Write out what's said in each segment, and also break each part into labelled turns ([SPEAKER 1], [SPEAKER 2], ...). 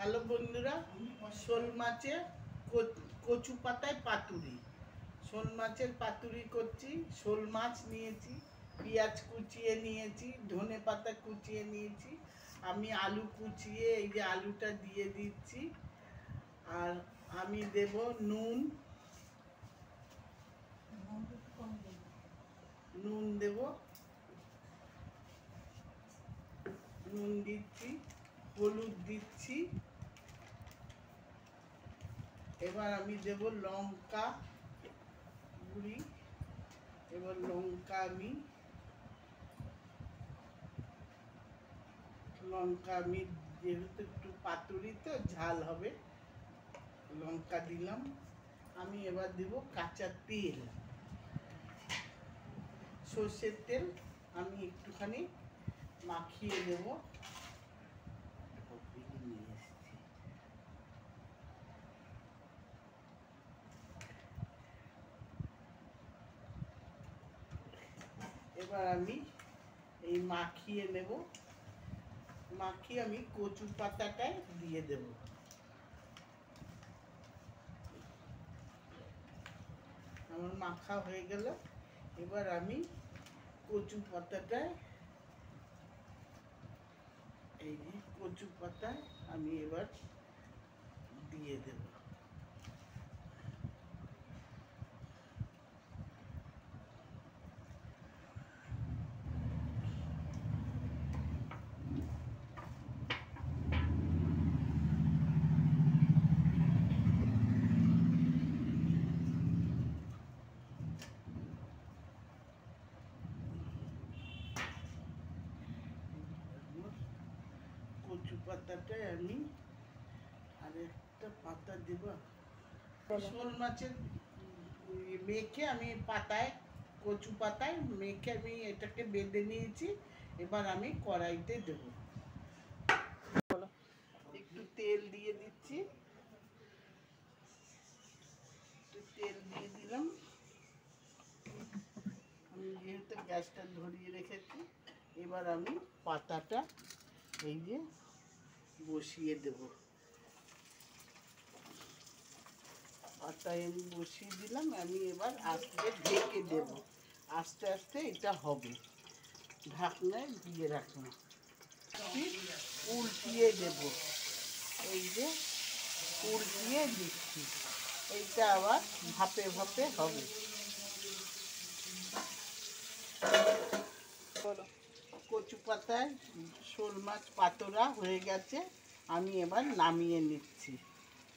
[SPEAKER 1] Hello বন্ধুরা, শোল মাছের কচু পাতায় পাতুরি। শোল মাছের পাতুরি করছি। শোল মাছ নিয়েছি, পেঁয়াজ কুচিয়ে নিয়েছি, ধনে পাতা কুচিয়ে নিয়েছি, আমি আলু কুচিয়ে এই যে আলুটা দিয়ে দিচ্ছি। আর আমি দেব নুন দেব, নুন দিচ্ছি, হলুদ দিচ্ছি। এবার আমি দেব লঙ্কা গুঁড়ি। এবার লঙ্কা আমি যেহেতু একটু পাতুরি তো ঝাল হবে, লঙ্কা দিলাম। আমি এবার দেব কাঁচা তেল, সর্ষের তেল আমি একটুখানি মাখিয়ে দেব। এবার আমি এই মাখিয়ে নেব, মাখিয়ে আমি কচু পাতাটায় দিয়ে দেব। আমার মাখা হয়ে গেল। এবার আমি কচু পাতাটায়, এই যে কচু পাতায় আমি এবার দিয়ে দেব। কচু পাতাটায় আমি আর একটা পাতা দেব। শোল মাছের মেখে আমি পাতায়, কচু পাতায় মেখে আমি এটাকে বেঁধে নিয়েছি। এবার আমি কড়াইতে দেব। একটু তেল দিয়ে দিচ্ছি, একটু তেল দিয়ে দিলাম। আমি যেহেতু গ্যাসটা ধরিয়ে রেখেছি, এবার আমি পাতাটা এই যে বসিয়ে দেব। পাতায় আমি বসিয়ে দিলাম। আমি এবার আস্তে ঢেকে দেব, আস্তে আস্তে এটা হবে। ঢাকনায় দিয়ে রাখলাম, উল্টিয়ে দেব। এই যে উল্টিয়ে দিচ্ছি, এইটা আবার ভাপে ভাপে হবে। কচু পাতায় শোল মাছ পাতোরা হয়ে গেছে, আমি এবার নামিয়ে নিচ্ছি।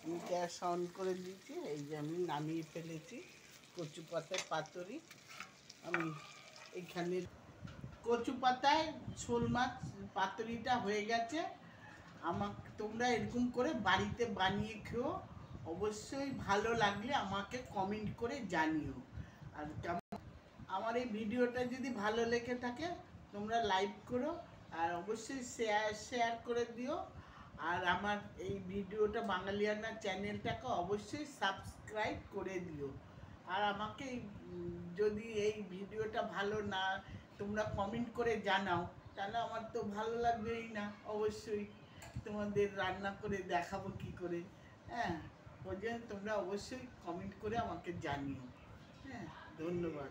[SPEAKER 1] আমি গ্যাস অন করে দিয়েছি, এই যে আমি নামিয়ে ফেলেছি কচু পাতায় পাতুরি। আমি এখানে কচু পাতায় শোল মাছ পাতুরিটা হয়ে গেছে। তোমরা এরকম করে বাড়িতে বানিয়ে খেও। অবশ্যই ভালো লাগলে আমাকে কমেন্ট করে জানিও। আর আমার এই ভিডিওটা যদি ভালো লেগে থাকে তোমরা লাইক করো, আর অবশ্যই শেয়ার করে দিও। আর আমার এই ভিডিওটা বাঙালিয়ানা চ্যানেলটাকে অবশ্যই সাবস্ক্রাইব করে দিও। আর আমাকে যদি এই ভিডিওটা ভালো না তোমরা কমেন্ট করে জানাও, তাহলে আমার তো ভালো লাগবেই না। অবশ্যই তোমাদের রান্না করে দেখাবো কি করে। হ্যাঁ, ওই জন্য তোমরা অবশ্যই কমেন্ট করে আমাকে জানিও। হ্যাঁ, ধন্যবাদ।